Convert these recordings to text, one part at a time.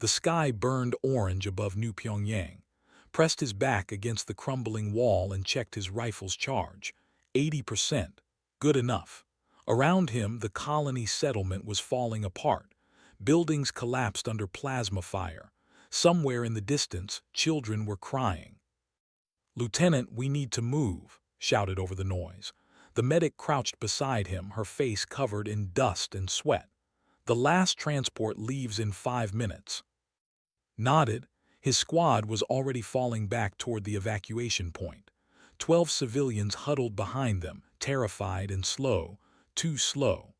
The sky burned orange above New Pyongyang, pressed his back against the crumbling wall and checked his rifle's charge. 80%. Good enough. Around him, the colony settlement was falling apart. Buildings collapsed under plasma fire. Somewhere in the distance, children were crying. "Lieutenant, we need to move," shouted over the noise. The medic crouched beside him, her face covered in dust and sweat. "The last transport leaves in 5 minutes." Nodded. His squad was already falling back toward the evacuation point. 12 civilians huddled behind them, terrified and slow, too slow.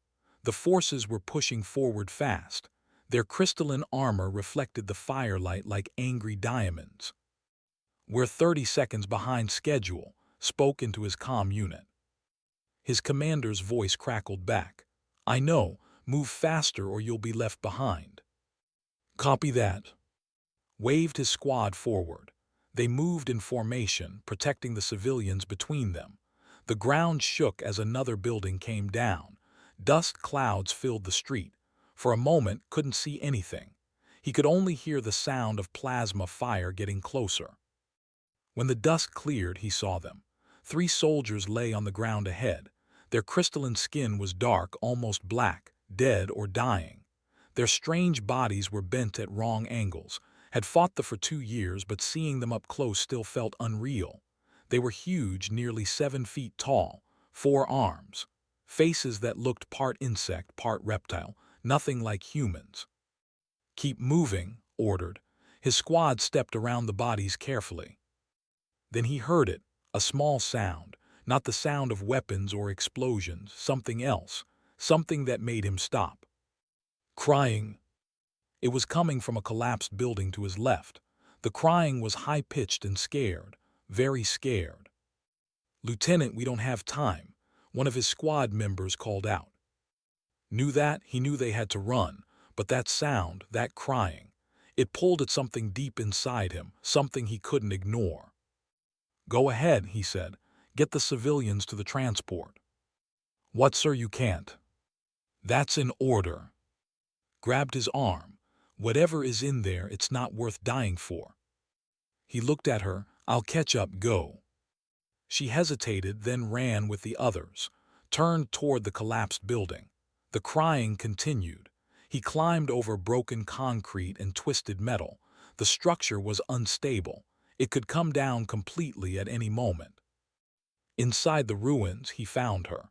The forces were pushing forward fast. Their crystalline armor reflected the firelight like angry diamonds. "We're 30 seconds behind schedule," spoke into his comm unit. His commander's voice crackled back. "I know. Move faster or you'll be left behind." "Copy that." Waved his squad forward. They moved in formation, protecting the civilians between them. The ground shook as another building came down. Dust clouds filled the street. For a moment, couldn't see anything. He could only hear the sound of plasma fire getting closer. When the dust cleared, he saw them. 3 soldiers lay on the ground ahead. Their crystalline skin was dark, almost black, dead or dying. Their strange bodies were bent at wrong angles. Had fought for 2 years, but seeing them up close still felt unreal. They were huge, nearly 7 feet tall, 4 arms, faces that looked part insect, part reptile, nothing like humans. "Keep moving," ordered. His squad stepped around the bodies carefully. Then he heard it, a small sound, not the sound of weapons or explosions, something else, something that made him stop. Crying. It was coming from a collapsed building to his left. The crying was high-pitched and scared, very scared. "Lieutenant, we don't have time," one of his squad members called out. Knew that, he knew they had to run, but that sound, that crying, it pulled at something deep inside him, something he couldn't ignore. "Go ahead," he said. "Get the civilians to the transport." "What, sir, you can't?" "That's an order." Grabbed his arm. "Whatever is in there, it's not worth dying for." He looked at her. "I'll catch up, go." She hesitated, then ran with the others, turned toward the collapsed building. The crying continued. He climbed over broken concrete and twisted metal. The structure was unstable. It could come down completely at any moment. Inside the ruins, he found her.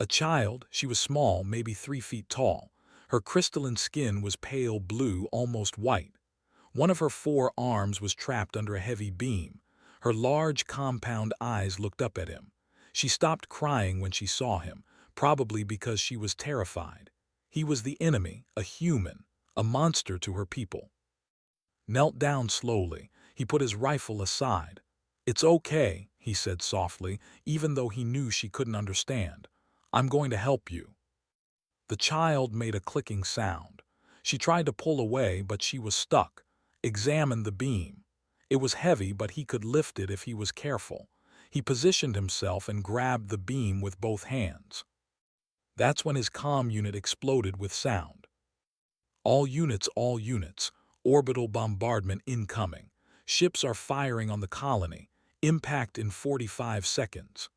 A child, she was small, maybe 3 feet tall. Her crystalline skin was pale blue, almost white. One of her 4 arms was trapped under a heavy beam. Her large, compound eyes looked up at him. She stopped crying when she saw him, probably because she was terrified. He was the enemy, a human, a monster to her people. Knelt down slowly. He put his rifle aside. "It's okay," he said softly, even though he knew she couldn't understand. "I'm going to help you." The child made a clicking sound. She tried to pull away, but she was stuck. Examined the beam. It was heavy, but he could lift it if he was careful. He positioned himself and grabbed the beam with both hands. That's when his comm unit exploded with sound. All units, orbital bombardment incoming. Ships are firing on the colony. Impact in 45 seconds.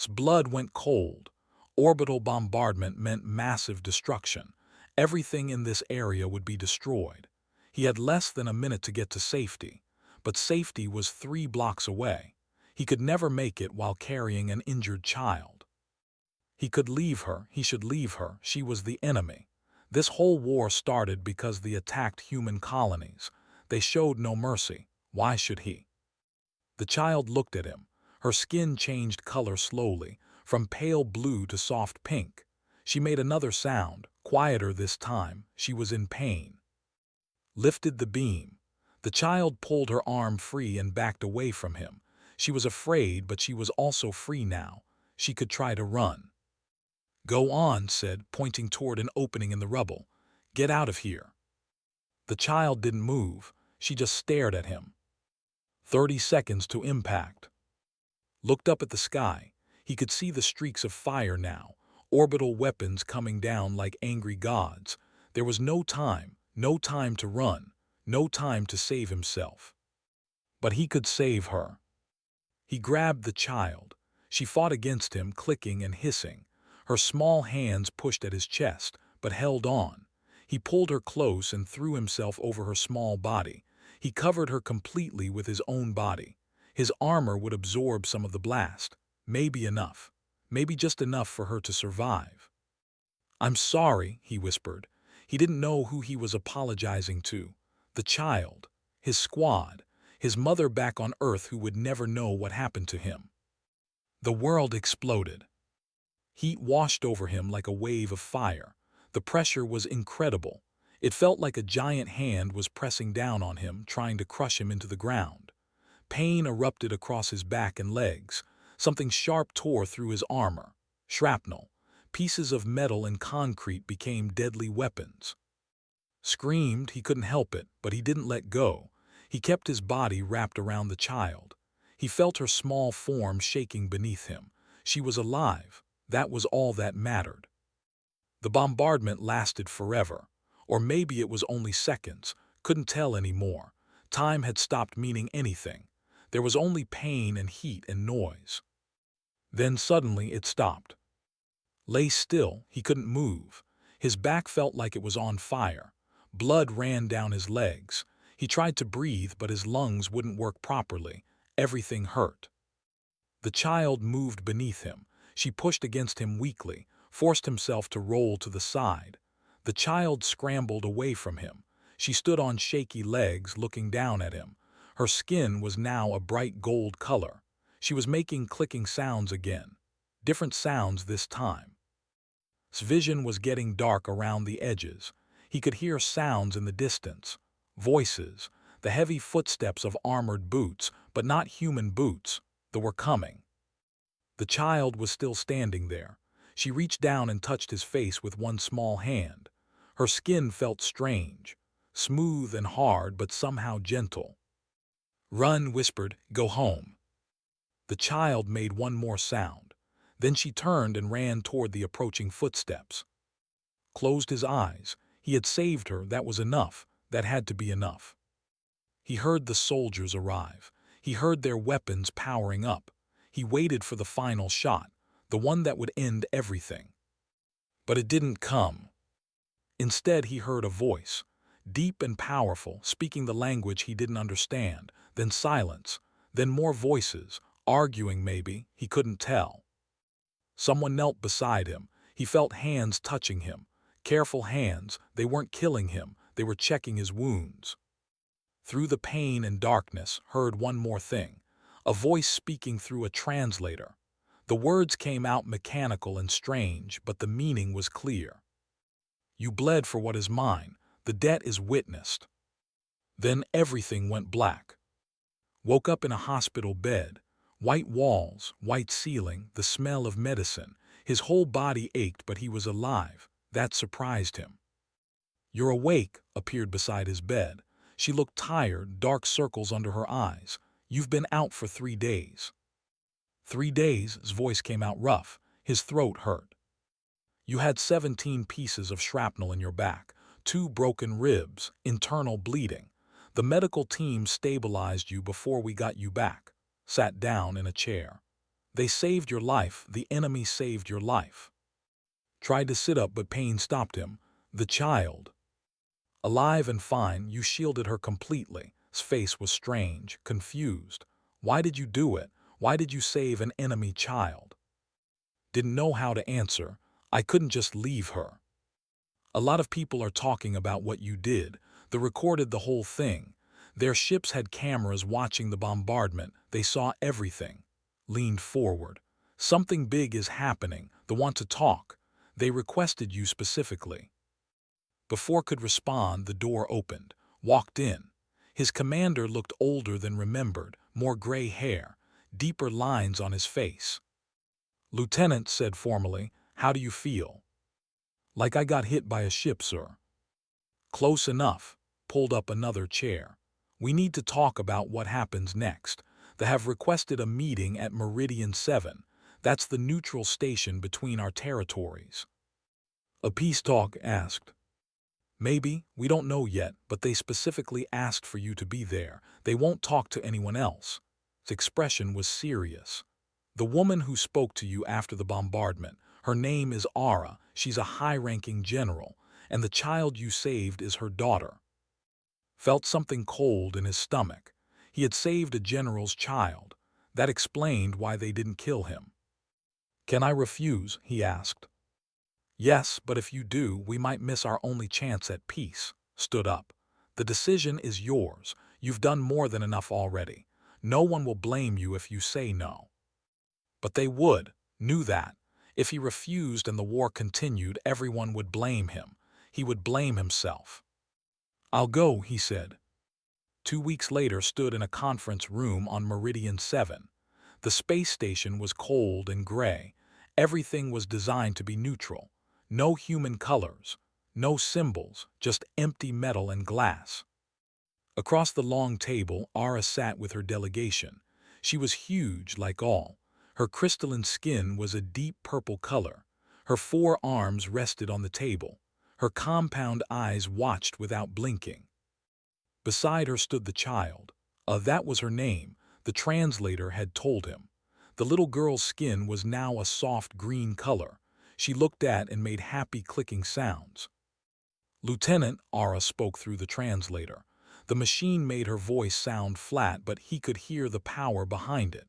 Blood went cold. Orbital bombardment meant massive destruction. Everything in this area would be destroyed. He had less than a minute to get to safety, but safety was 3 blocks away. He could never make it while carrying an injured child. He could leave her, he should leave her, she was the enemy. This whole war started because they attacked human colonies. They showed no mercy. Why should he? The child looked at him. Her skin changed color slowly, from pale blue to soft pink. She made another sound, quieter this time. She was in pain. Lifted the beam. The child pulled her arm free and backed away from him. She was afraid, but she was also free now. She could try to run. "Go on," said, pointing toward an opening in the rubble. "Get out of here." The child didn't move. She just stared at him. 30 seconds to impact. Looked up at the sky. He could see the streaks of fire now, orbital weapons coming down like angry gods. There was no time, No time to run, no time to save himself. But he could save her. He grabbed the child. She fought against him, clicking and hissing. Her small hands pushed at his chest, but held on. He pulled her close and threw himself over her small body. He covered her completely with his own body. His armor would absorb some of the blast. Maybe enough. Maybe just enough for her to survive. "I'm sorry," he whispered. He didn't know who he was apologizing to. The child. His squad. His mother back on Earth who would never know what happened to him. The world exploded. Heat washed over him like a wave of fire. The pressure was incredible. It felt like a giant hand was pressing down on him, trying to crush him into the ground. Pain erupted across his back and legs. Something sharp tore through his armor. Shrapnel. Pieces of metal and concrete became deadly weapons. Screamed, he couldn't help it, but he didn't let go. He kept his body wrapped around the child. He felt her small form shaking beneath him. She was alive. That was all that mattered. The bombardment lasted forever. Or maybe it was only seconds. Couldn't tell anymore. Time had stopped meaning anything. There was only pain and heat and noise. Then suddenly it stopped. Lay still, he couldn't move. His back felt like it was on fire. Blood ran down his legs. He tried to breathe, but his lungs wouldn't work properly. Everything hurt. The child moved beneath him. She pushed against him weakly, forced himself to roll to the side. The child scrambled away from him. She stood on shaky legs, looking down at him. Her skin was now a bright gold color. She was making clicking sounds again. Different sounds this time. His vision was getting dark around the edges. He could hear sounds in the distance. Voices. The heavy footsteps of armored boots, but not human boots. They were coming. The child was still standing there. She reached down and touched his face with one small hand. Her skin felt strange. Smooth and hard, but somehow gentle. "Run," whispered. "Go home." The child made one more sound. Then she turned and ran toward the approaching footsteps. Closed his eyes. He had saved her. That was enough. That had to be enough. He heard the soldiers arrive. He heard their weapons powering up. He waited for the final shot, the one that would end everything. But it didn't come. Instead, he heard a voice, deep and powerful, speaking the language he didn't understand, then silence, then more voices, arguing maybe, he couldn't tell. Someone knelt beside him. He felt hands touching him. Careful hands. They weren't killing him. They were checking his wounds. Through the pain and darkness, heard one more thing. A voice speaking through a translator. The words came out mechanical and strange, but the meaning was clear. "You bled for what is mine. The debt is witnessed." Then everything went black. Woke up in a hospital bed. White walls, white ceiling, the smell of medicine. His whole body ached, but he was alive. That surprised him. "You're awake," appeared beside his bed. She looked tired, dark circles under her eyes. "You've been out for 3 days." 3 days, his voice came out rough. His throat hurt. "You had 17 pieces of shrapnel in your back, 2 broken ribs, internal bleeding. The medical team stabilized you before we got you back." Sat down in a chair. "They saved your life. The enemy saved your life." Tried to sit up, but pain stopped him. "The child." "Alive and fine. You shielded her completely." His face was strange, confused. "Why did you do it? Why did you save an enemy child?" Didn't know how to answer. "I couldn't just leave her." "A lot of people are talking about what you did. They recorded the whole thing. Their ships had cameras watching the bombardment. They saw everything." Leaned forward. "Something big is happening. They want to talk. They requested you specifically." Before could respond, the door opened. Walked in. His commander looked older than remembered, more gray hair, deeper lines on his face. "Lieutenant," said formally, "how do you feel?" "Like I got hit by a ship, sir." "Close enough." Pulled up another chair. "We need to talk about what happens next. They have requested a meeting at Meridian 7. That's the neutral station between our territories." "A peace talk?" asked. Maybe, we don't know yet, but they specifically asked for you to be there. They won't talk to anyone else. His expression was serious. The woman who spoke to you after the bombardment, her name is Ara, she's a high-ranking general, and the child you saved is her daughter. Felt something cold in his stomach. He had saved a general's child. That explained why they didn't kill him. Can I refuse? He asked. Yes, but if you do, we might miss our only chance at peace. Stood up. The decision is yours. You've done more than enough already. No one will blame you if you say no. But they would, knew that. If he refused and the war continued, everyone would blame him. He would blame himself. I'll go, he said. 2 weeks later stood in a conference room on Meridian 7. The space station was cold and gray. Everything was designed to be neutral. No human colors, no symbols, just empty metal and glass. Across the long table, Ara sat with her delegation. She was huge, like all. Her crystalline skin was a deep purple color. Her 4 arms rested on the table. Her compound eyes watched without blinking. Beside her stood the child. That was her name, the translator had told him. The little girl's skin was now a soft green color. She looked at and made happy clicking sounds. Lieutenant, Ara spoke through the translator. The machine made her voice sound flat, but he could hear the power behind it.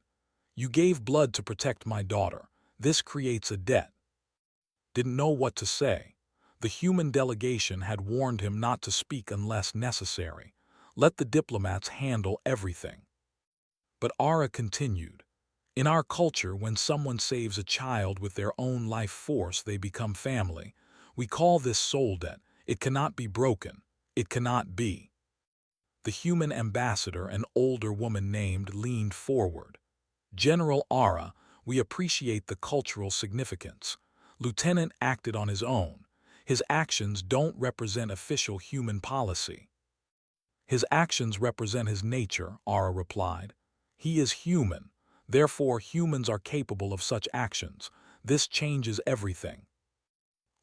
You gave blood to protect my daughter. This creates a debt. Didn't know what to say. The human delegation had warned him not to speak unless necessary. Let the diplomats handle everything. But Ara continued. In our culture, when someone saves a child with their own life force, they become family. We call this soul debt. It cannot be broken. It cannot be. The human ambassador, an older woman named, leaned forward. General Ara, we appreciate the cultural significance. Lieutenant acted on his own. His actions don't represent official human policy. His actions represent his nature, Ara replied. He is human. Therefore, humans are capable of such actions. This changes everything.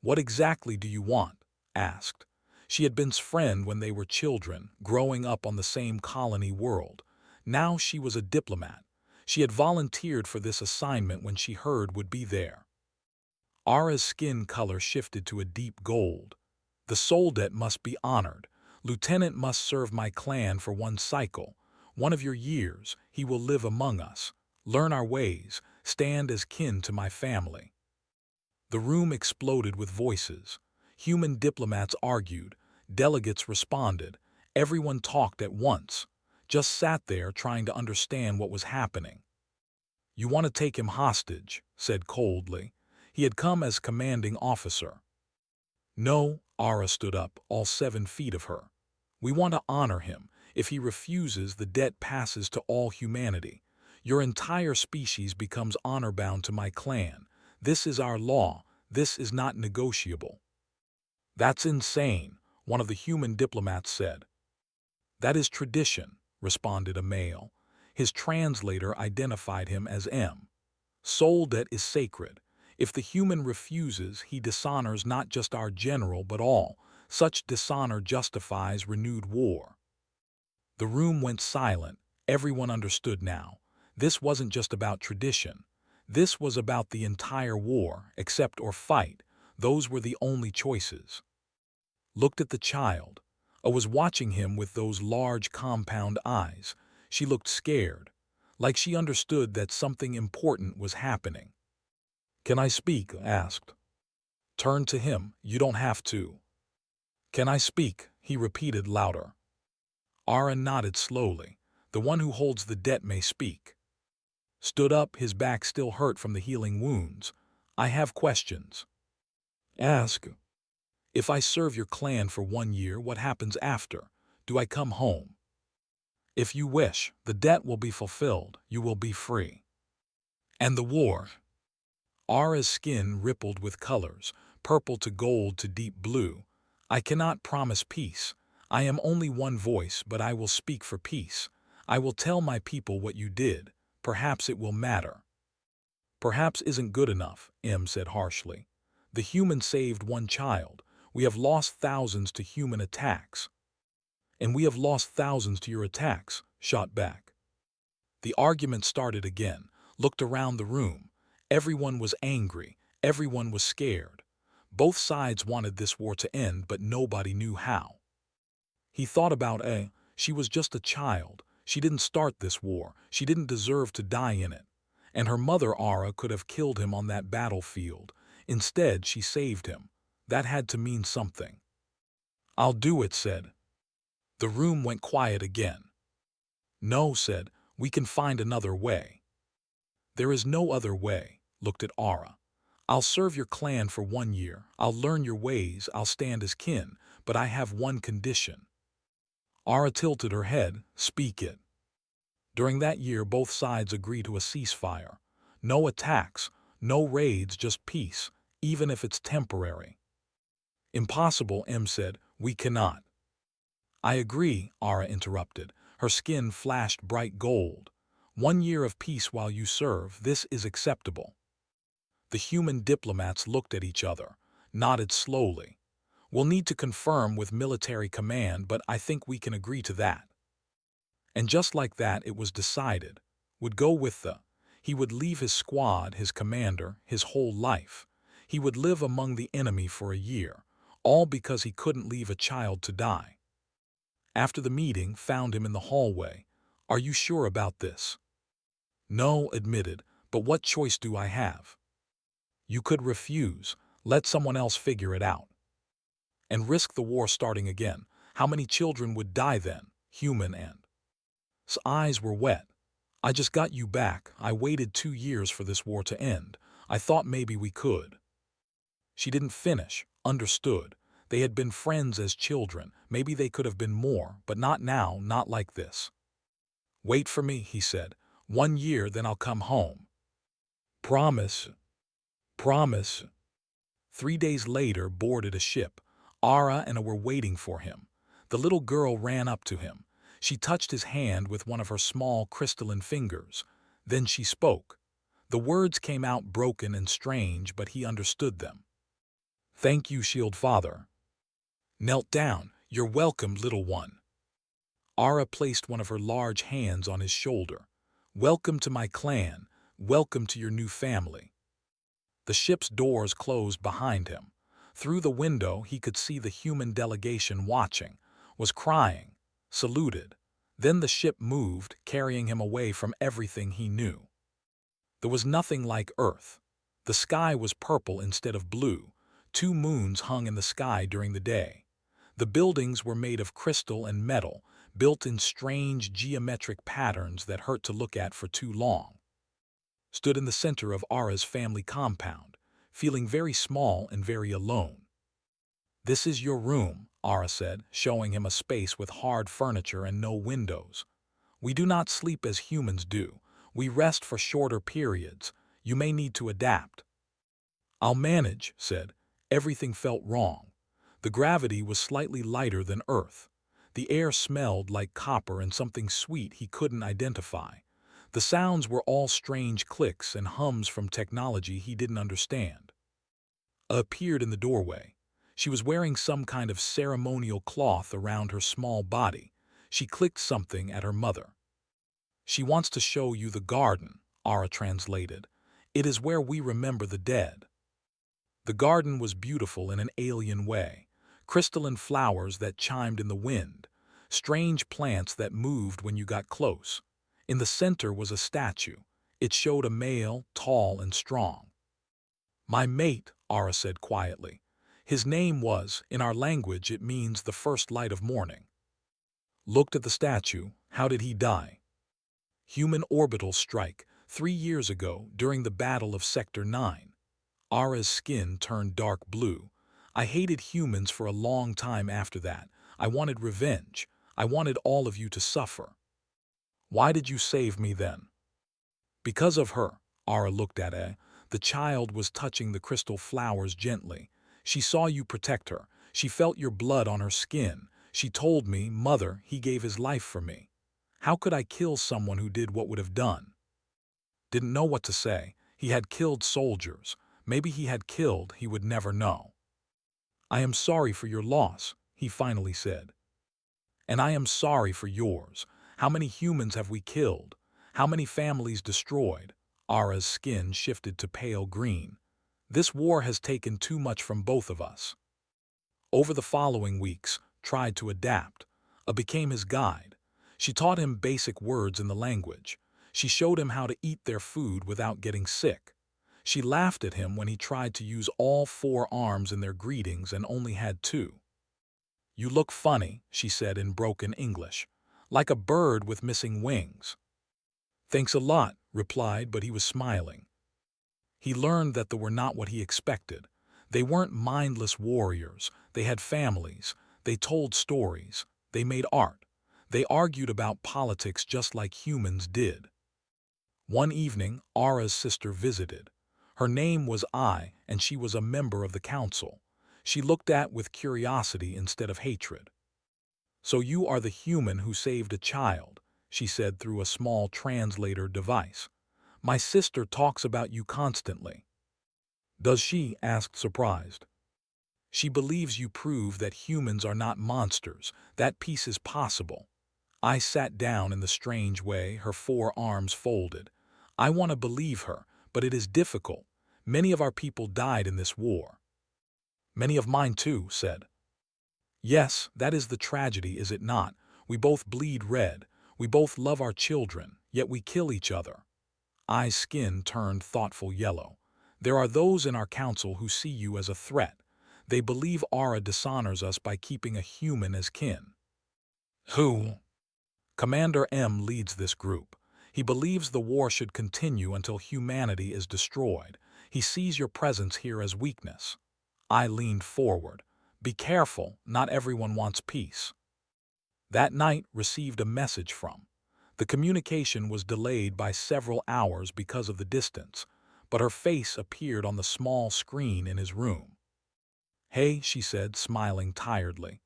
What exactly do you want? Asked. She had been his friend when they were children, growing up on the same colony world. Now she was a diplomat. She had volunteered for this assignment when she heard would be there. Ara's skin color shifted to a deep gold. The soul debt must be honored. Lieutenant must serve my clan for 1 cycle. 1 of your years, he will live among us. Learn our ways, stand as kin to my family. The room exploded with voices. Human diplomats argued. Delegates responded. Everyone talked at once. Just sat there trying to understand what was happening. You want to take him hostage, said coldly. He had come as commanding officer. No, Ara stood up, all 7 feet of her. We want to honor him. If he refuses, the debt passes to all humanity. Your entire species becomes honor-bound to my clan. This is our law. This is not negotiable. That's insane, one of the human diplomats said. That is tradition, responded a male. His translator identified him as M. Soul debt is sacred. If the human refuses, he dishonors not just our general but all. Such dishonor justifies renewed war. The room went silent. Everyone understood now. This wasn't just about tradition. This was about the entire war, accept or fight. Those were the only choices. Looked at the child. I was watching him with those large compound eyes. She looked scared, like she understood that something important was happening. Can I speak? Asked. Turned to him. You don't have to. Can I speak? He repeated louder. Ara nodded slowly. The one who holds the debt may speak. Stood up, his back still hurt from the healing wounds. I have questions. Ask. If I serve your clan for 1 year, what happens after? Do I come home? If you wish, the debt will be fulfilled. You will be free. And the war? Ara's skin rippled with colors, purple to gold to deep blue. I cannot promise peace. I am only one voice, but I will speak for peace. I will tell my people what you did. Perhaps it will matter. Perhaps isn't good enough, M said harshly. The human saved 1 child. We have lost thousands to human attacks. And we have lost thousands to your attacks, shot back. The argument started again, looked around the room. Everyone was angry, everyone was scared. Both sides wanted this war to end, but nobody knew how. He thought about she was just a child. She didn't start this war. She didn't deserve to die in it. And her mother, Ara, could have killed him on that battlefield. Instead, she saved him. That had to mean something. I'll do it, said. The room went quiet again. No, said, we can find another way. There is no other way, looked at Ara. I'll serve your clan for 1 year. I'll learn your ways. I'll stand as kin. But I have one condition. Ara tilted her head. Speak it. During that year, both sides agreed to a ceasefire. No attacks, no raids, just peace, even if it's temporary. Impossible, M said. We cannot. I agree, Ara interrupted. Her skin flashed bright gold. 1 year of peace while you serve, this is acceptable. The human diplomats looked at each other, nodded slowly. We'll need to confirm with military command, but I think we can agree to that. And just like that, it was decided. Would go with he would leave his squad, his commander, his whole life. He would live among the enemy for a year, all because he couldn't leave a child to die. After the meeting, found him in the hallway. Are you sure about this? No, admitted, but what choice do I have? You could refuse, let someone else figure it out. And risk the war starting again. How many children would die then, human and? His eyes were wet. I just got you back. I waited 2 years for this war to end. I thought maybe we could. She didn't finish, understood. They had been friends as children. Maybe they could have been more, but not now, not like this. Wait for me, he said. 1 year, then I'll come home. Promise. Promise. 3 days later, boarded a ship. Ara and were waiting for him. The little girl ran up to him. She touched his hand with one of her small crystalline fingers. Then she spoke. The words came out broken and strange, but he understood them. Thank you, Shield Father. Knelt down. You're welcome, little one. Ara placed one of her large hands on his shoulder. Welcome to my clan. Welcome to your new family. The ship's doors closed behind him. Through the window, he could see the human delegation watching, was crying, saluted. Then the ship moved, carrying him away from everything he knew. There was nothing like Earth. The sky was purple instead of blue. 2 moons hung in the sky during the day. The buildings were made of crystal and metal, built in strange geometric patterns that hurt to look at for too long. Stood in the center of Ara's family compound, feeling very small and very alone. This is your room, Ara said, showing him a space with hard furniture and no windows. We do not sleep as humans do. We rest for shorter periods. You may need to adapt. I'll manage, said. Everything felt wrong. The gravity was slightly lighter than Earth. The air smelled like copper and something sweet he couldn't identify. The sounds were all strange clicks and hums from technology he didn't understand. Appeared in the doorway. She was wearing some kind of ceremonial cloth around her small body. She clicked something at her mother. She wants to show you the garden, Ara translated. It is where we remember the dead. The garden was beautiful in an alien way. Crystalline flowers that chimed in the wind. Strange plants that moved when you got close. In the center was a statue. It showed a male, tall and strong. My mate, Ara said quietly. His name was, in our language it means the first light of morning. Looked at the statue. How did he die? Human orbital strike, 3 years ago during the Battle of Sector 9. Ara's skin turned dark blue. I hated humans for a long time after that. I wanted revenge. I wanted all of you to suffer. Why did you save me then? Because of her, Ara looked at her. The child was touching the crystal flowers gently. She saw you protect her. She felt your blood on her skin. She told me, Mother, he gave his life for me. How could I kill someone who did what would have done? Didn't know what to say. He had killed soldiers. Maybe he had killed, he would never know. I am sorry for your loss, he finally said. And I am sorry for yours. How many humans have we killed? How many families destroyed? Ara's skin shifted to pale green. This war has taken too much from both of us. Over the following weeks, tried to adapt. Became his guide. She taught him basic words in the language. She showed him how to eat their food without getting sick. She laughed at him when he tried to use all 4 arms in their greetings and only had 2. You look funny, she said in broken English, like a bird with missing wings. Thanks a lot, replied, but he was smiling. He learned that they were not what he expected. They weren't mindless warriors. They had families. They told stories. They made art. They argued about politics just like humans did. One evening, Ara's sister visited. Her name was Ai, and she was a member of the council. She looked at with curiosity instead of hatred. So you are the human who saved a child, she said through a small translator device. My sister talks about you constantly. Does she? Asked surprised. She believes you prove that humans are not monsters. That peace is possible. I sat down in the strange way, her 4 arms folded. I want to believe her, but it is difficult. Many of our people died in this war. Many of mine too, said. Yes, that is the tragedy, is it not? We both bleed red. We both love our children, yet we kill each other. Ai's skin turned thoughtful yellow. There are those in our council who see you as a threat. They believe Ara dishonors us by keeping a human as kin. Who? Commander M leads this group. He believes the war should continue until humanity is destroyed. He sees your presence here as weakness. I leaned forward. Be careful, not everyone wants peace. That night received a message from. The communication was delayed by several hours because of the distance, but her face appeared on the small screen in his room. Hey, she said, smiling tiredly.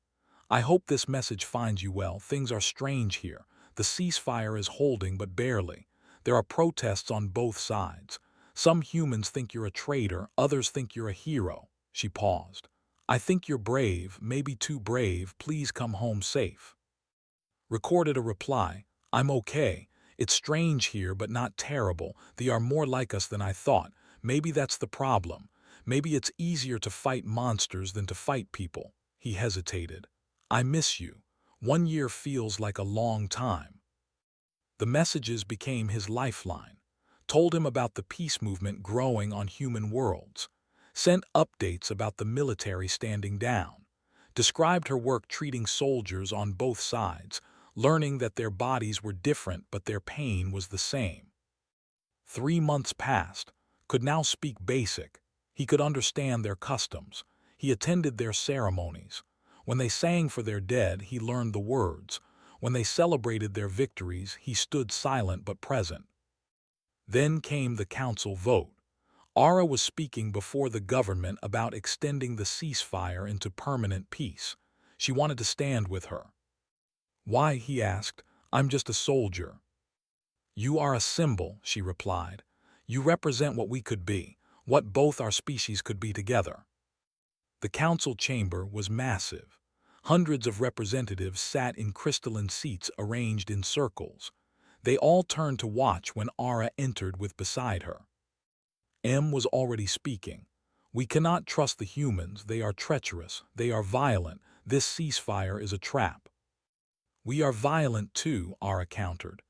I hope this message finds you well. Things are strange here. The ceasefire is holding, but barely. There are protests on both sides. Some humans think you're a traitor, others think you're a hero. She paused. I think you're brave, maybe too brave. Please come home safe. Recorded a reply. I'm okay. It's strange here, but not terrible. They are more like us than I thought. Maybe that's the problem. Maybe it's easier to fight monsters than to fight people. He hesitated. I miss you. 1 year feels like a long time. The messages became his lifeline. Told him about the peace movement growing on human worlds. Sent updates about the military standing down. Described her work treating soldiers on both sides, learning that their bodies were different but their pain was the same. 3 months passed. Could now speak basic. He could understand their customs. He attended their ceremonies. When they sang for their dead, he learned the words. When they celebrated their victories, he stood silent but present. Then came the council vote. Ara was speaking before the government about extending the ceasefire into permanent peace. She wanted to stand with her. Why? He asked. I'm just a soldier. You are a symbol, she replied. You represent what we could be, what both our species could be together. The council chamber was massive. Hundreds of representatives sat in crystalline seats arranged in circles. They all turned to watch when Ara entered with beside her. M was already speaking. We cannot trust the humans. They are treacherous. They are violent. This ceasefire is a trap. We are violent too, Ara countered.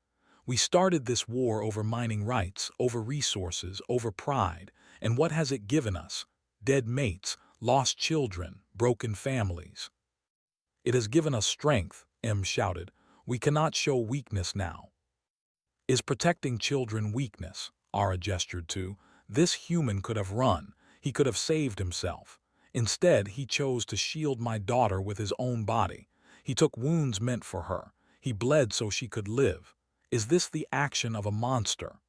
We started this war over mining rights, over resources, over pride. And what has it given us? Dead mates, lost children, broken families. It has given us strength, M shouted. We cannot show weakness now. Is protecting children weakness? Ara gestured to. This human could have run. He could have saved himself. Instead, he chose to shield my daughter with his own body. He took wounds meant for her. He bled so she could live. Is this the action of a monster?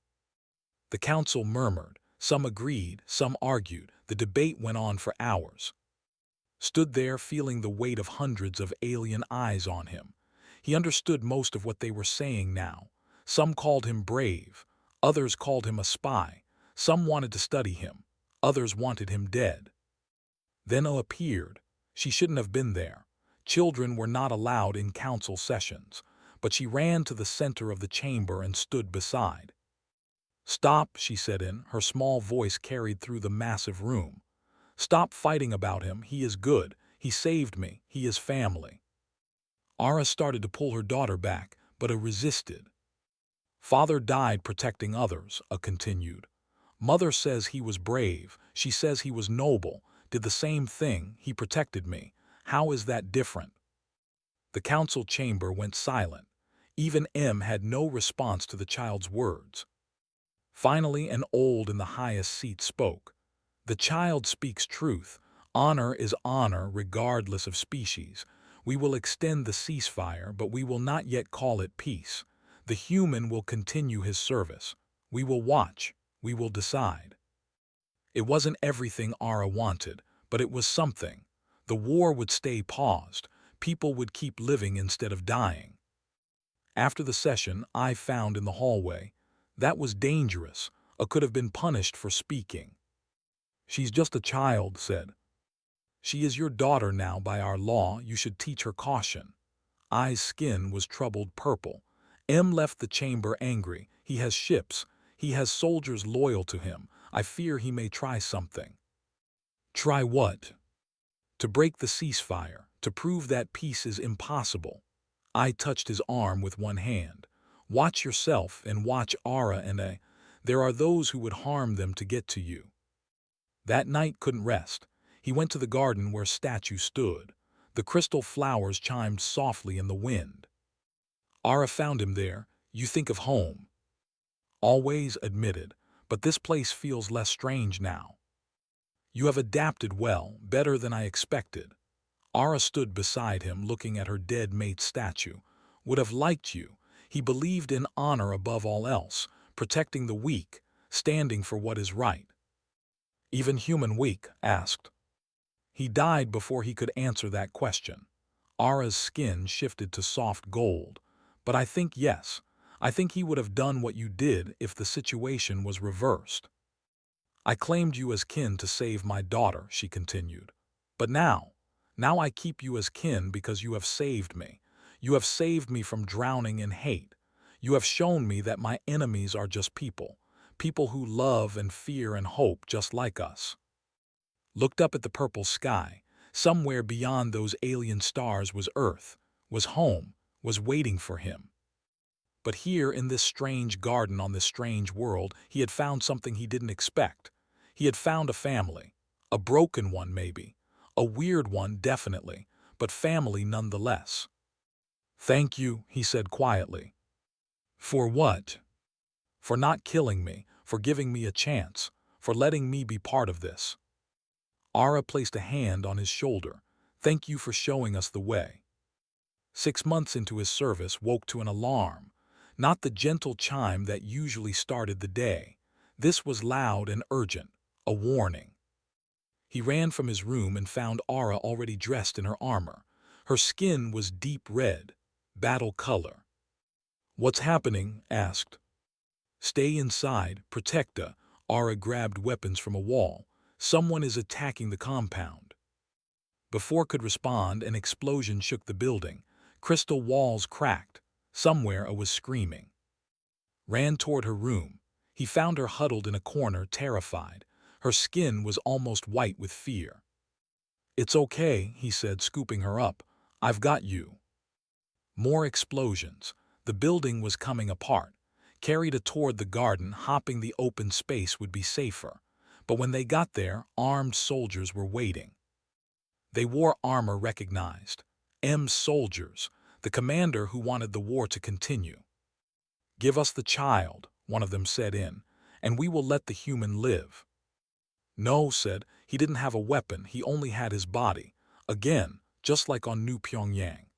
The council murmured. Some agreed, some argued. The debate went on for hours. Stood there feeling the weight of hundreds of alien eyes on him. He understood most of what they were saying now. Some called him brave. Others called him a spy. Some wanted to study him. Others wanted him dead. Then O appeared. She shouldn't have been there. Children were not allowed in council sessions, but she ran to the center of the chamber and stood beside. "Stop," she said her small voice carried through the massive room. "Stop fighting about him. He is good. He saved me. He is family." Ara started to pull her daughter back, but resisted. "Father died protecting others," continued. "Mother says he was brave. She says he was noble, did the same thing. He protected me. How is that different?" The council chamber went silent. Even M had no response to the child's words. Finally, an old in the highest seat spoke. "The child speaks truth. Honor is honor regardless of species. We will extend the ceasefire, but we will not yet call it peace. The human will continue his service. We will watch. We will decide." It wasn't everything Ara wanted, but it was something. The war would stay paused. People would keep living instead of dying. After the session, I found in the hallway. That was dangerous. I could have been punished for speaking. "She's just a child," said. "She is your daughter now by our law. You should teach her caution." I's skin was troubled purple. M left the chamber angry. "He has ships. He has soldiers loyal to him. I fear he may try something." "Try what?" "To break the ceasefire, to prove that peace is impossible." I touched his arm with one hand. "Watch yourself and watch Ara and A. There are those who would harm them to get to you." That night couldn't rest. He went to the garden where statue stood. The crystal flowers chimed softly in the wind. Ara found him there. "You think of home." "Always," admitted, "but this place feels less strange now." "You have adapted well, better than I expected." Ara stood beside him looking at her dead mate's statue. "Would have liked you." He believed in honor above all else, protecting the weak, standing for what is right. "Even human weak?" asked. He died before he could answer that question. Ara's skin shifted to soft gold. "But I think yes. I think he would have done what you did if the situation was reversed." "I claimed you as kin to save my daughter," she continued. "But now I keep you as kin because you have saved me. You have saved me from drowning in hate. You have shown me that my enemies are just people, people who love and fear and hope just like us." Looked up at the purple sky. Somewhere beyond those alien stars was Earth, was home, was waiting for him. But here in this strange garden on this strange world, he had found something he didn't expect. He had found a family. A broken one, maybe. A weird one, definitely, but family nonetheless. "Thank you," he said quietly. "For what?" "For not killing me, for giving me a chance, for letting me be part of this." Ara placed a hand on his shoulder. "Thank you for showing us the way." 6 months into his service woke to an alarm. Not the gentle chime that usually started the day. This was loud and urgent, a warning. He ran from his room and found Ara already dressed in her armor. Her skin was deep red, battle color. "What's happening?" asked. "Stay inside, protecta." Ara grabbed weapons from a wall. "Someone is attacking the compound." Before could respond, an explosion shook the building. Crystal walls cracked. Somewhere was screaming. Ran toward her room. He found her huddled in a corner, terrified. Her skin was almost white with fear. "It's okay," he said, scooping her up. "I've got you." More explosions. The building was coming apart. Carried it toward the garden, hopping the open space would be safer. But when they got there, armed soldiers were waiting. They wore armor recognized. M's soldiers, the commander who wanted the war to continue. "Give us the child," one of them said "and we will let the human live." "No," said, "he didn't have a weapon, he only had his body." Again, just like on New Pyongyang.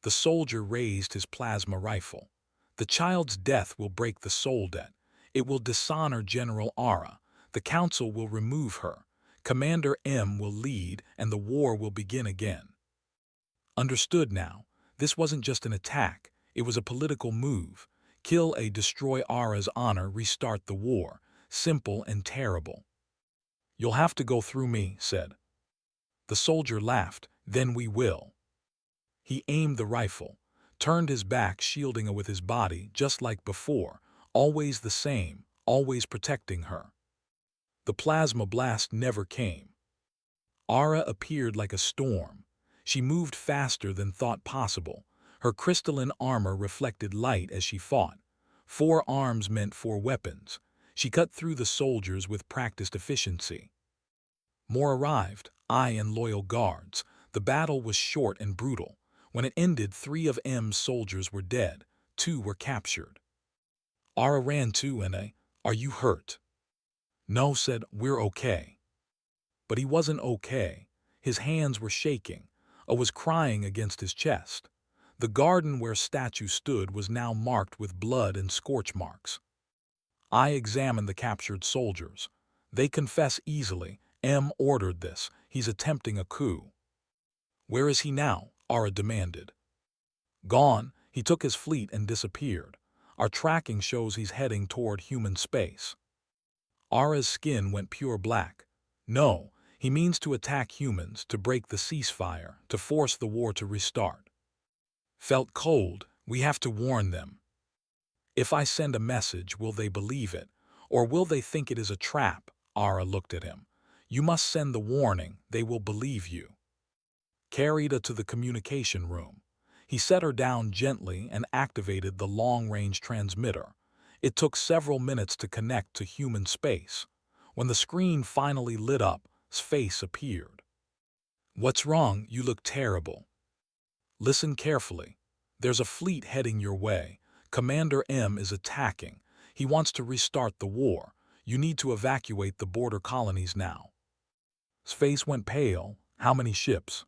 The soldier raised his plasma rifle. "The child's death will break the soul debt. It will dishonor General Ara. The council will remove her. Commander M will lead, and the war will begin again." Understood now. This wasn't just an attack. It was a political move. Kill A, destroy Ara's honor, restart the war. Simple and terrible. "You'll have to go through me," said. The soldier laughed. Then we will. He aimed the rifle, turned his back, shielding her with his body, just like before, always the same, always protecting her. The plasma blast never came. Ara appeared like a storm. She moved faster than thought possible. Her crystalline armor reflected light as she fought. 4 arms meant 4 weapons. She cut through the soldiers with practiced efficiency. More arrived, I and loyal guards. The battle was short and brutal. When it ended, 3 of M's soldiers were dead. 2 were captured. Ara ran to and "Are you hurt?" No, said, "We're okay." But he wasn't okay. His hands were shaking. A was crying against his chest. The garden where statue stood was now marked with blood and scorch marks. I examined the captured soldiers. They confess easily. M ordered this. He's attempting a coup. Where is he now? Ara demanded. Gone. He took his fleet and disappeared. Our tracking shows he's heading toward human space. Ara's skin went pure black. No, he means to attack humans, to break the ceasefire, to force the war to restart. Felt cold. We have to warn them. If I send a message, will they believe it? Or will they think it is a trap? Ara looked at him. You must send the warning. They will believe you. Carried her to the communication room. He set her down gently and activated the long-range transmitter. It took several minutes to connect to human space. When the screen finally lit up, his face appeared. What's wrong? You look terrible. Listen carefully. There's a fleet heading your way. Commander M is attacking. He wants to restart the war. You need to evacuate the border colonies now. His face went pale. How many ships?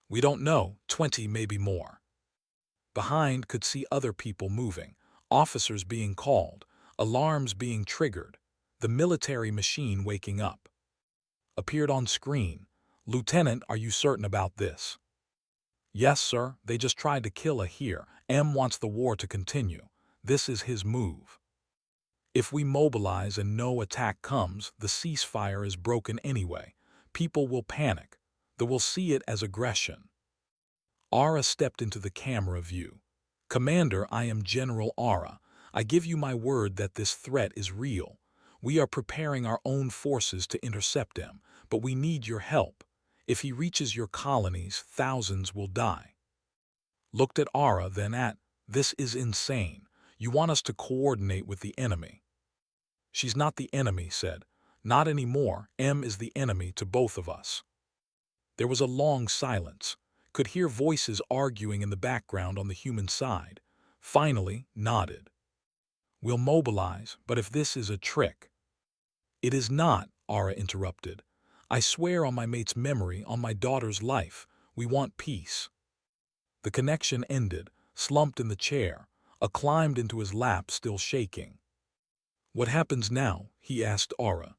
We don't know. 20, maybe more. Behind could see other people moving, officers being called, alarms being triggered, the military machine waking up. Appeared on screen. Lieutenant, are you certain about this? Yes, sir. They just tried to kill us here. M wants the war to continue. This is his move. If we mobilize and no attack comes, the ceasefire is broken anyway. People will panic. They will see it as aggression. Ara stepped into the camera view. Commander, I am General Ara. I give you my word that this threat is real. We are preparing our own forces to intercept him, but we need your help. If he reaches your colonies, thousands will die. Looked at Ara, then at, this is insane. You want us to coordinate with the enemy. She's not the enemy, said. Not anymore. M is the enemy to both of us. There was a long silence. Could hear voices arguing in the background on the human side. Finally, nodded. We'll mobilize, but if this is a trick. It is not, Ara interrupted. I swear on my mate's memory, on my daughter's life, we want peace. The connection ended, slumped in the chair. A climbed into his lap, still shaking. What happens now? He asked Ara.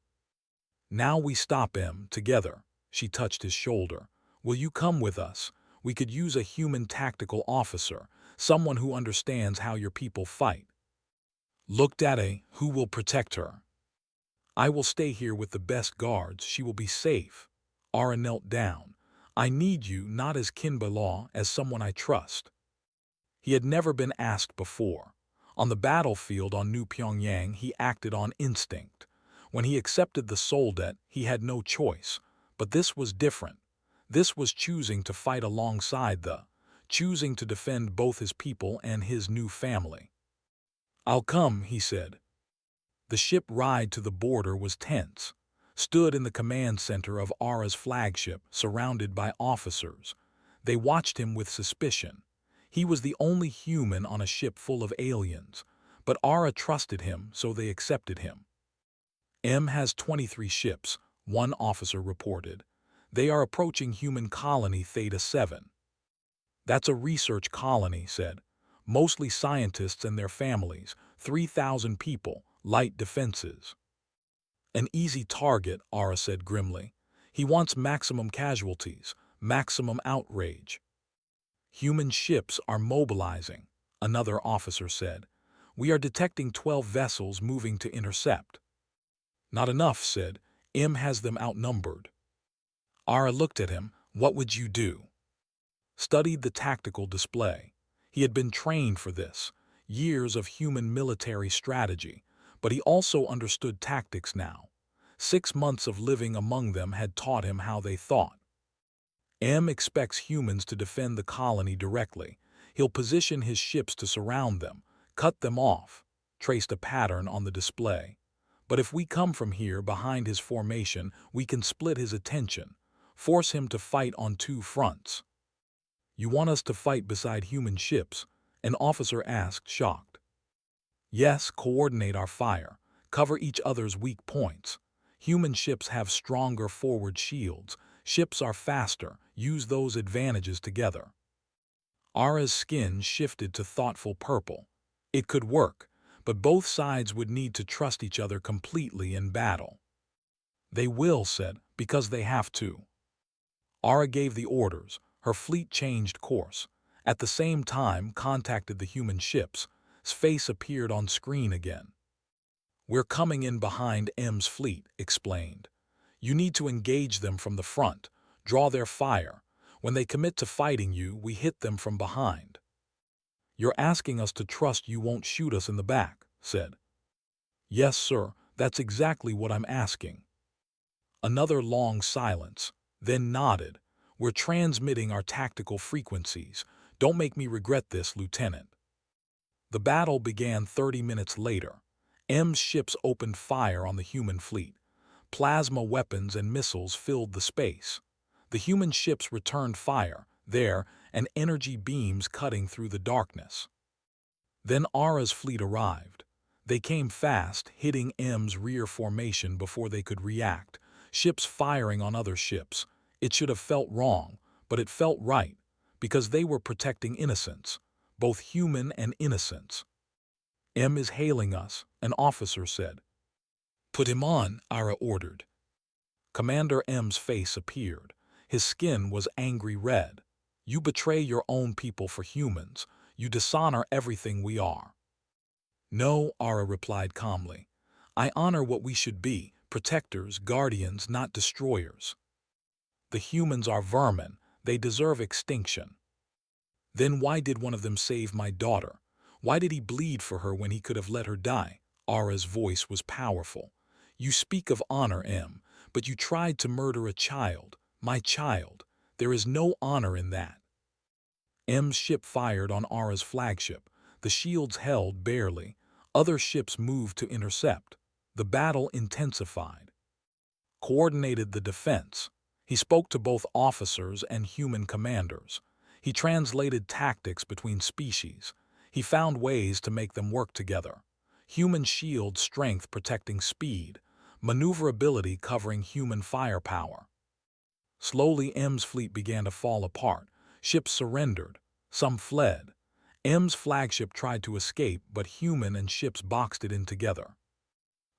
Now we stop M together. She touched his shoulder. Will you come with us? We could use a human tactical officer, someone who understands how your people fight. Looked at who will protect her? I will stay here with the best guards. She will be safe. Ara knelt down. I need you not as Kinbalaw, as someone I trust. He had never been asked before. On the battlefield on New Pyongyang, he acted on instinct. When he accepted the soldat, he had no choice. But this was different. This was choosing to fight alongside choosing to defend both his people and his new family. I'll come, he said. The ship ride to the border was tense. Stood in the command center of Ara's flagship, surrounded by officers. They watched him with suspicion. He was the only human on a ship full of aliens, but Ara trusted him, so they accepted him. M has 23 ships, one officer reported. They are approaching human colony Theta 7. That's a research colony, said. Mostly scientists and their families, 3,000 people, light defenses. An easy target, Ara said grimly. He wants maximum casualties, maximum outrage. Human ships are mobilizing, another officer said. We are detecting 12 vessels moving to intercept. Not enough, said. M has them outnumbered. Ara looked at him. What would you do? Studied the tactical display. He had been trained for this, years of human military strategy, but he also understood tactics now. 6 months of living among them had taught him how they thought. M expects humans to defend the colony directly. He'll position his ships to surround them, cut them off, traced a pattern on the display. But if we come from here behind his formation, we can split his attention, force him to fight on 2 fronts. You want us to fight beside human ships? An officer asked, shocked. Yes, coordinate our fire, cover each other's weak points. Human ships have stronger forward shields. Ships are faster. Use those advantages together. Ara's skin shifted to thoughtful purple. It could work, but both sides would need to trust each other completely in battle. They will, said, because they have to. Ara gave the orders. Her fleet changed course. At the same time, contacted the human ships. His face appeared on screen again. We're coming in behind M's fleet, explained. You need to engage them from the front, draw their fire. When they commit to fighting you, we hit them from behind. You're asking us to trust you won't shoot us in the back, said. Yes, sir, that's exactly what I'm asking. Another long silence, then nodded. We're transmitting our tactical frequencies. Don't make me regret this, Lieutenant. The battle began 30 minutes later. M's ships opened fire on the human fleet. Plasma weapons and missiles filled the space. The human ships returned fire, and energy beams cutting through the darkness. Then Ara's fleet arrived. They came fast, hitting M's rear formation before they could react, ships firing on other ships. It should have felt wrong, but it felt right, because they were protecting innocents, both human and innocents. M is hailing us, an officer said. Put him on, Ara ordered. Commander M's face appeared. His skin was angry red. You betray your own people for humans. You dishonor everything we are. No, Ara replied calmly. I honor what we should be, protectors, guardians, not destroyers. The humans are vermin. They deserve extinction. Then why did one of them save my daughter? Why did he bleed for her when he could have let her die? Ara's voice was powerful. You speak of honor, M, but you tried to murder a child, my child. There is no honor in that. M's ship fired on Ara's flagship. The shields held barely. Other ships moved to intercept. The battle intensified. Coordinated the defense. He spoke to both officers and human commanders. He translated tactics between species. He found ways to make them work together. Human shield strength protecting speed, maneuverability covering human firepower. Slowly M's fleet began to fall apart. Ships surrendered. Some fled. M's flagship tried to escape, but human and ships boxed it in together.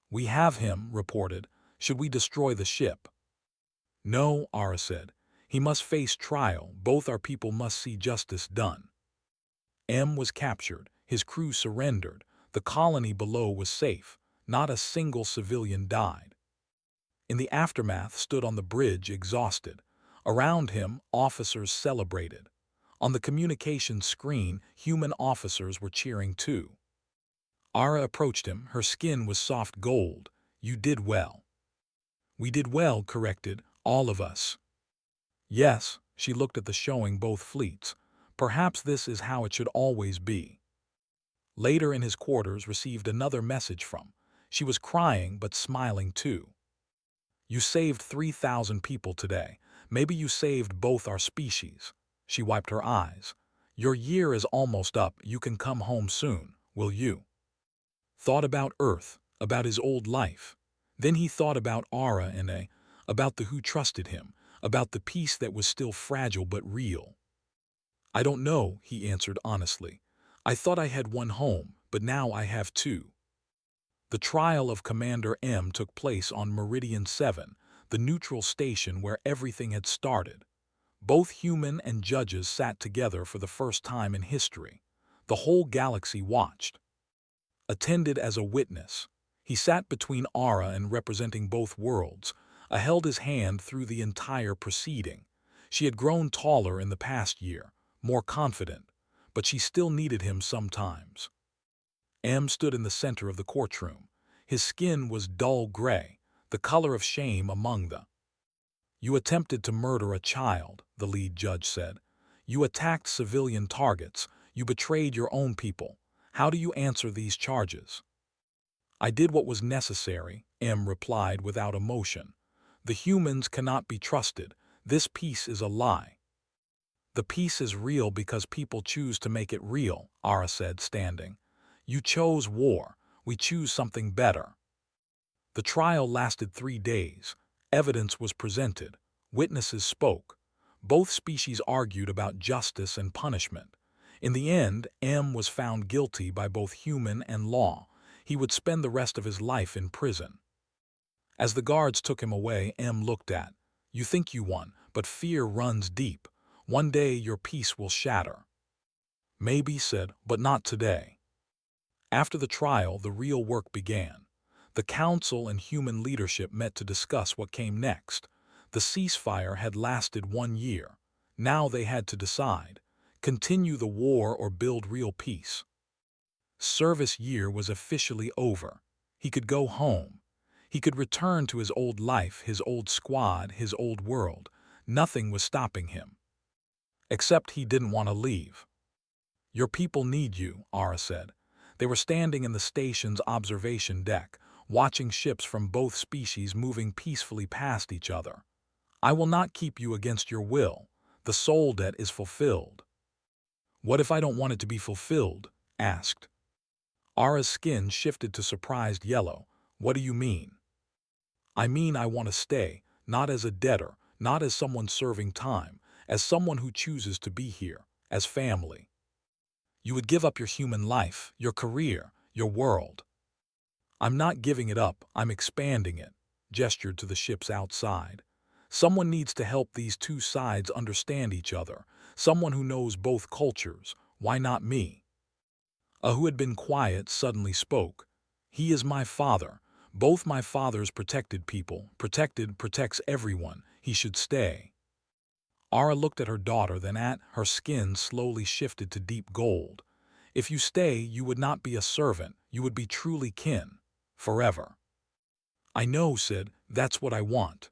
We have him, reported. Should we destroy the ship? No, Ara said. He must face trial. Both our people must see justice done. M was captured. His crew surrendered. The colony below was safe. Not a single civilian died. In the aftermath stood on the bridge exhausted. Around him, officers celebrated. On the communication screen, human officers were cheering too. Ara approached him. Her skin was soft gold. You did well. We did well, corrected, all of us. Yes, she looked at the showing both fleets. Perhaps this is how it should always be. Later in his quarters received another message from. She was crying but smiling too. You saved 3,000 people today. Maybe you saved both our species. She wiped her eyes. Your year is almost up. You can come home soon, will you? Thought about Earth, about his old life. Then he thought about Ara and about the who trusted him, about the peace that was still fragile but real. I don't know, he answered honestly. I thought I had one home, but now I have two. The trial of Commander M took place on Meridian 7, the neutral station where everything had started. Both human and judges sat together for the first time in history. The whole galaxy watched. Attended as a witness, he sat between Ara and representing both worlds, A held his hand through the entire proceeding. She had grown taller in the past year, more confident, but she still needed him sometimes. M stood in the center of the courtroom. His skin was dull gray, the color of shame among the. You attempted to murder a child, the lead judge said. You attacked civilian targets. You betrayed your own people. How do you answer these charges? I did what was necessary, M replied without emotion. The humans cannot be trusted. This peace is a lie. The peace is real because people choose to make it real, Ara said, standing. You chose war. We choose something better. The trial lasted 3 days. Evidence was presented. Witnesses spoke. Both species argued about justice and punishment. In the end, M was found guilty by both human and law. He would spend the rest of his life in prison. As the guards took him away, M looked at. You think you won, but fear runs deep. One day your peace will shatter. Maybe, said, but not today. After the trial, the real work began. The council and human leadership met to discuss what came next. The ceasefire had lasted 1 year. Now they had to decide. Continue the war or build real peace. Service year was officially over. He could go home. He could return to his old life, his old squad, his old world. Nothing was stopping him. Except he didn't want to leave. Your people need you, Ara said. They were standing in the station's observation deck, watching ships from both species moving peacefully past each other. I will not keep you against your will. The soul debt is fulfilled. What if I don't want it to be fulfilled? Asked. Ara's skin shifted to surprised yellow. What do you mean? I mean I want to stay, not as a debtor, not as someone serving time, as someone who chooses to be here, as family. You would give up your human life, your career, your world. I'm not giving it up, I'm expanding it, gestured to the ships outside. Someone needs to help these two sides understand each other, someone who knows both cultures. Why not me? Who had been quiet suddenly spoke. He is my father. Both my fathers protected people. Protects everyone. He should stay. Ara looked at her daughter, then at her skin slowly shifted to deep gold. If you stay, you would not be a servant. You would be truly kin. Forever. I know, said, that's what I want.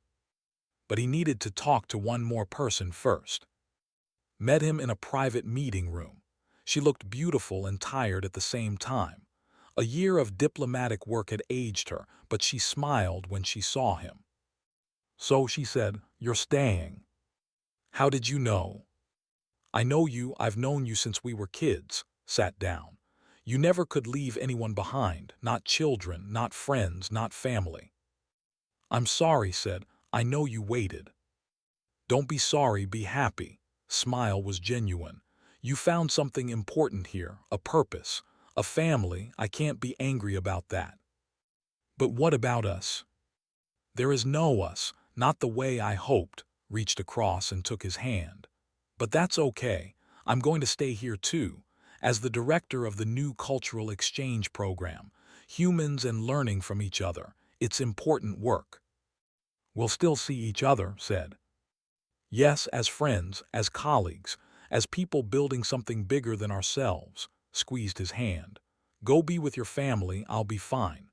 But he needed to talk to one more person first. Met him in a private meeting room. She looked beautiful and tired at the same time. A year of diplomatic work had aged her, but she smiled when she saw him. So she said, you're staying. How did you know? I know you, I've known you since we were kids. Sat down. You never could leave anyone behind, not children, not friends, not family. I'm sorry, said, I know you waited. Don't be sorry, be happy. Smile was genuine. You found something important here, a purpose, a family. I can't be angry about that. But what about us? There is no us, not the way I hoped, reached across and took his hand. But that's okay. I'm going to stay here too, as the director of the new cultural exchange program, humans and learning from each other. It's important work. We'll still see each other, said. Yes, as friends, as colleagues, as people building something bigger than ourselves, squeezed his hand. Go be with your family, I'll be fine.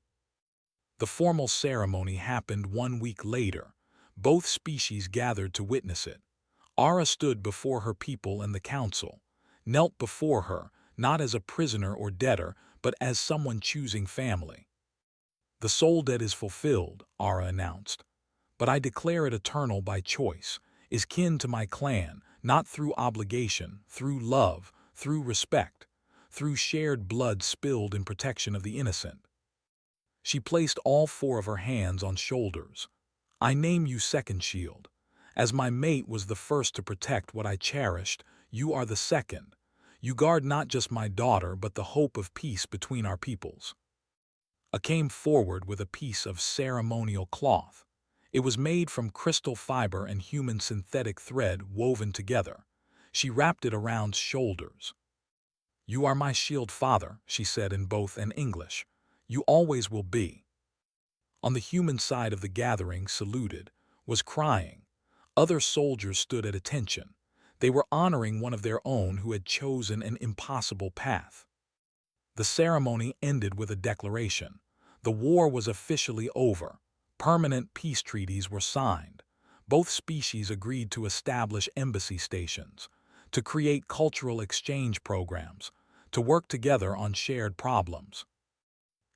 The formal ceremony happened 1 week later. Both species gathered to witness it. Ara stood before her people and the council, knelt before her, not as a prisoner or debtor, but as someone choosing family. The soul debt is fulfilled, Ara announced. But I declare it eternal by choice, is kin to my clan, not through obligation, through love, through respect, through shared blood spilled in protection of the innocent. She placed all 4 of her hands on shoulders. I name you second shield. As my mate was the first to protect what I cherished, you are the second. You guard not just my daughter, but the hope of peace between our peoples. I came forward with a piece of ceremonial cloth. It was made from crystal fiber and human synthetic thread woven together. She wrapped it around shoulders. You are my shield, father, she said in both and English. You always will be. On the human side of the gathering saluted. was crying. Other soldiers stood at attention. They were honoring one of their own who had chosen an impossible path. The ceremony ended with a declaration. The war was officially over. Permanent peace treaties were signed. Both species agreed to establish embassy stations, to create cultural exchange programs, to work together on shared problems.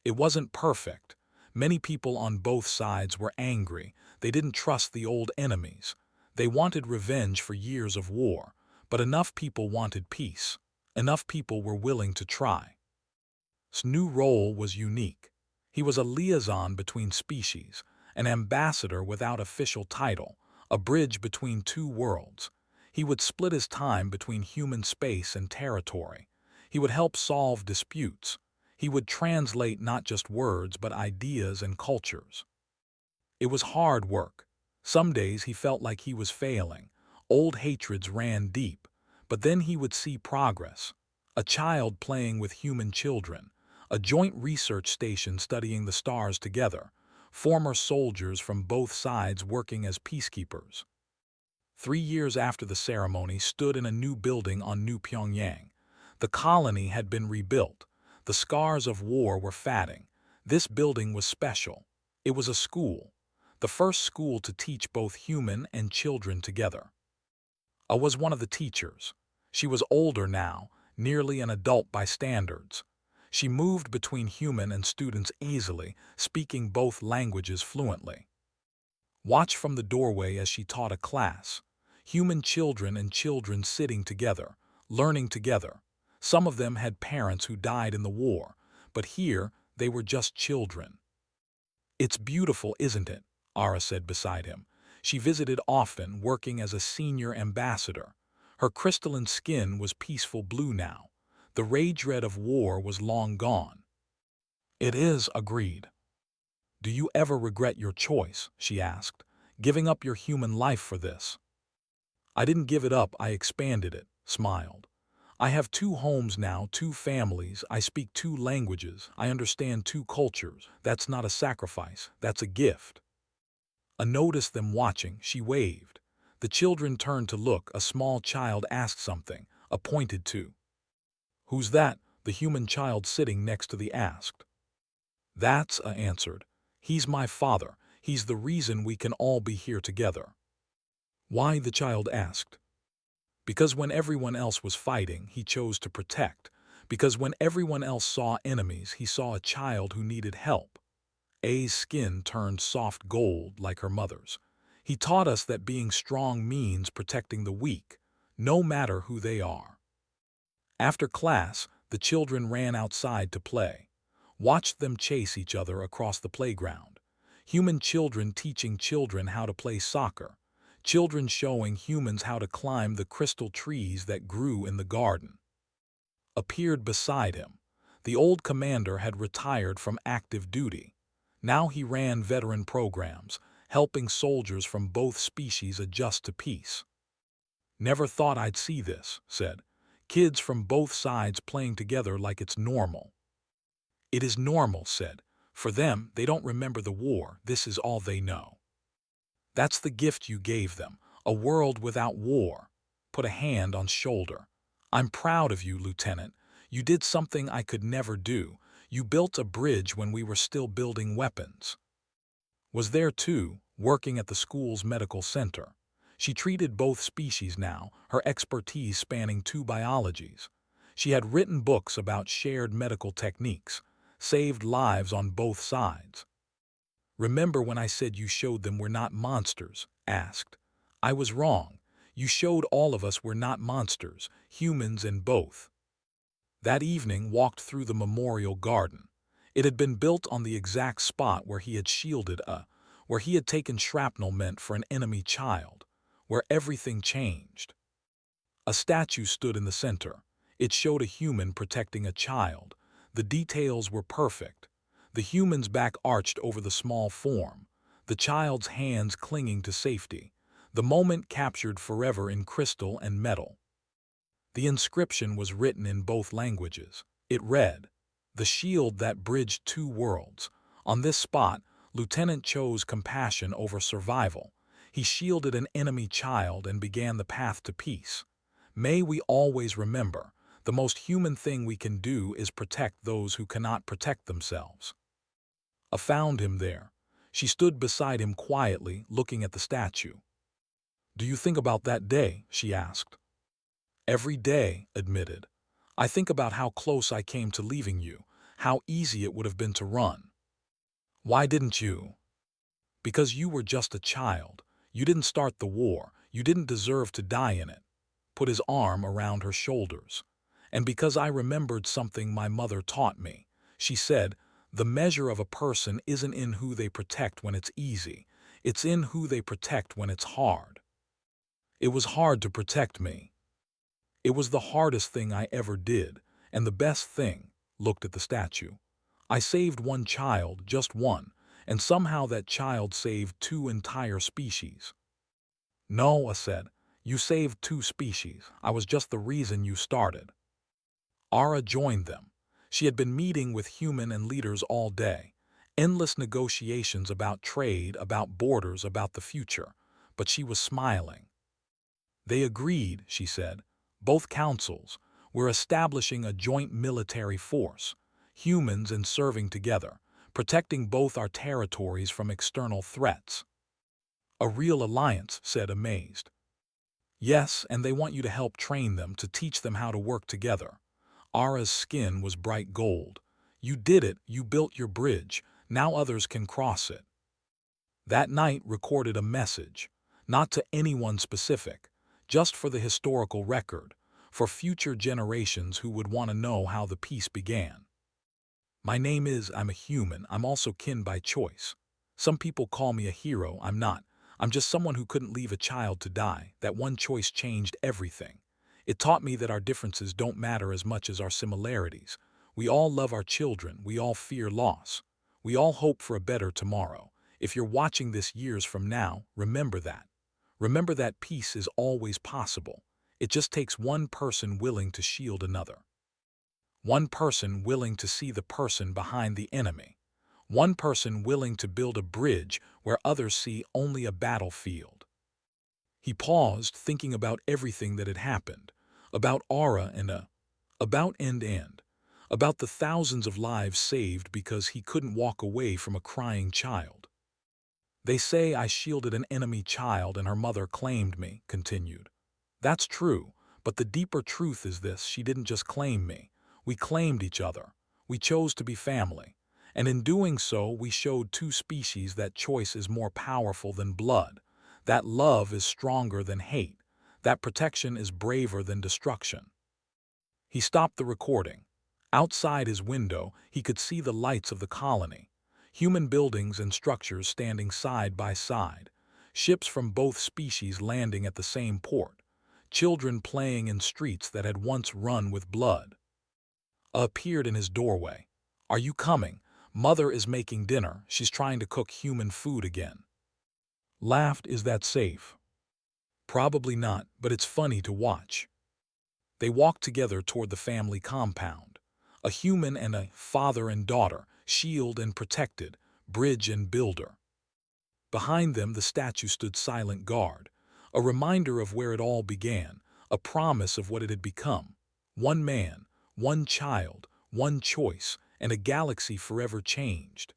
It wasn't perfect. Many people on both sides were angry. They didn't trust the old enemies. They wanted revenge for years of war, but enough people wanted peace. Enough people were willing to try. His new role was unique. He was a liaison between species, an ambassador without official title, a bridge between two worlds. He would split his time between human space and territory. He would help solve disputes. He would translate not just words but ideas and cultures. It was hard work. Some days he felt like he was failing. Old hatreds ran deep. But then he would see progress. A child playing with human children. A joint research station studying the stars together. Former soldiers from both sides working as peacekeepers. 3 years after the ceremony stood in a new building on New Pyongyang. The colony had been rebuilt. The scars of war were fading. This building was special. It was a school. The first school to teach both human and children together. I was one of the teachers. She was older now, nearly an adult by standards. She moved between human and students easily, speaking both languages fluently. Watch from the doorway as she taught a class. Human children and children sitting together, learning together. Some of them had parents who died in the war, but here they were just children. "It's beautiful, isn't it?" Ara said beside him. She visited often, working as a senior ambassador. Her crystalline skin was peaceful blue now. The rage red of war was long gone. "It is," agreed. "Do you ever regret your choice?" she asked. "Giving up your human life for this?" "I didn't give it up, I expanded it," smiled. "I have 2 homes now, 2 families, I speak 2 languages, I understand 2 cultures. That's not a sacrifice, that's a gift." I noticed them watching. She waved. The children turned to look. A small child asked something, pointed to. "Who's that?" the human child sitting next to the asked. "That's," I answered. "He's my father. He's the reason we can all be here together." "Why?" the child asked. "Because when everyone else was fighting, he chose to protect. Because when everyone else saw enemies, he saw a child who needed help." A's skin turned soft gold like her mother's. "He taught us that being strong means protecting the weak, no matter who they are." After class, the children ran outside to play. Watched them chase each other across the playground. Human children teaching children how to play soccer. Children showing humans how to climb the crystal trees that grew in the garden. Appeared beside him. The old commander had retired from active duty. Now he ran veteran programs, helping soldiers from both species adjust to peace. "Never thought I'd see this," said. "Kids from both sides playing together like it's normal." "It is normal," said. "For them, they don't remember the war, this is all they know." "That's the gift you gave them, a world without war." Put a hand on shoulder. "I'm proud of you, Lieutenant. You did something I could never do. You built a bridge when we were still building weapons." Was there too, working at the school's medical center. She treated both species now, her expertise spanning 2 biologies. She had written books about shared medical techniques, saved lives on both sides. "Remember when I said you showed them we're not monsters?" asked. "I was wrong. You showed all of us we're not monsters, humans in both." That evening walked through the memorial garden. It had been built on the exact spot where he had shielded where he had taken shrapnel meant for an enemy child, where everything changed. A statue stood in the center. It showed a human protecting a child. The details were perfect. The human's back arched over the small form, the child's hands clinging to safety. The moment captured forever in crystal and metal. The inscription was written in both languages. It read, "The shield that bridged 2 worlds. On this spot, Lieutenant chose compassion over survival. He shielded an enemy child and began the path to peace. May we always remember, the most human thing we can do is protect those who cannot protect themselves. I found him there. She stood beside him quietly, looking at the statue. "Do you think about that day?" she asked. "Every day," admitted. "I think about how close I came to leaving you, how easy it would have been to run." "Why didn't you?" "Because you were just a child. You didn't start the war. You didn't deserve to die in it." Put his arm around her shoulders. "And because I remembered something my mother taught me. She said, the measure of a person isn't in who they protect when it's easy. It's in who they protect when it's hard." It was hard to protect me. It was the hardest thing I ever did, and the best thing. Looked at the statue. I saved one child, just one, and somehow that child saved 2 entire species. "No," I said, "you saved 2 species. I was just the reason you started." Ara joined them. She had been meeting with human and leaders all day. Endless negotiations about trade, about borders, about the future. But she was smiling. "They agreed," she said. "Both councils. We're establishing a joint military force. Humans and serving together, protecting both our territories from external threats." "A real alliance," said amazed. "Yes, and they want you to help train them, to teach them how to work together." Ara's skin was bright gold. "You did it, you built your bridge, now others can cross it." That night recorded a message, not to anyone specific, just for the historical record, for future generations who would want to know how the peace began. "My name is, I'm a human, I'm also kin by choice. Some people call me a hero, I'm not. I'm just someone who couldn't leave a child to die. That one choice changed everything. It taught me that our differences don't matter as much as our similarities. We all love our children, we all fear loss. We all hope for a better tomorrow. If you're watching this years from now, remember that. Remember that peace is always possible. It just takes one person willing to shield another. One person willing to see the person behind the enemy. One person willing to build a bridge where others see only a battlefield." He paused, thinking about everything that had happened, about Aura about end, about the thousands of lives saved because he couldn't walk away from a crying child. "They say I shielded an enemy child and her mother claimed me," continued. "That's true, but the deeper truth is this: she didn't just claim me. We claimed each other. We chose to be family. And in doing so, we showed 2 species that choice is more powerful than blood, that love is stronger than hate, that protection is braver than destruction." He stopped the recording. Outside his window, he could see the lights of the colony. Human buildings and structures standing side by side. Ships from both species landing at the same port. Children playing in streets that had once run with blood. Appeared in his doorway. "Are you coming? Mother is making dinner. She's trying to cook human food again." Laughed. "Is that safe?" "Probably not, but it's funny to watch." They walked together toward the family compound. A human and a father and daughter, shield and protected, bridge and builder. Behind them the statue stood silent guard, a reminder of where it all began, a promise of what it had become. One man, one child, one choice, and a galaxy forever changed.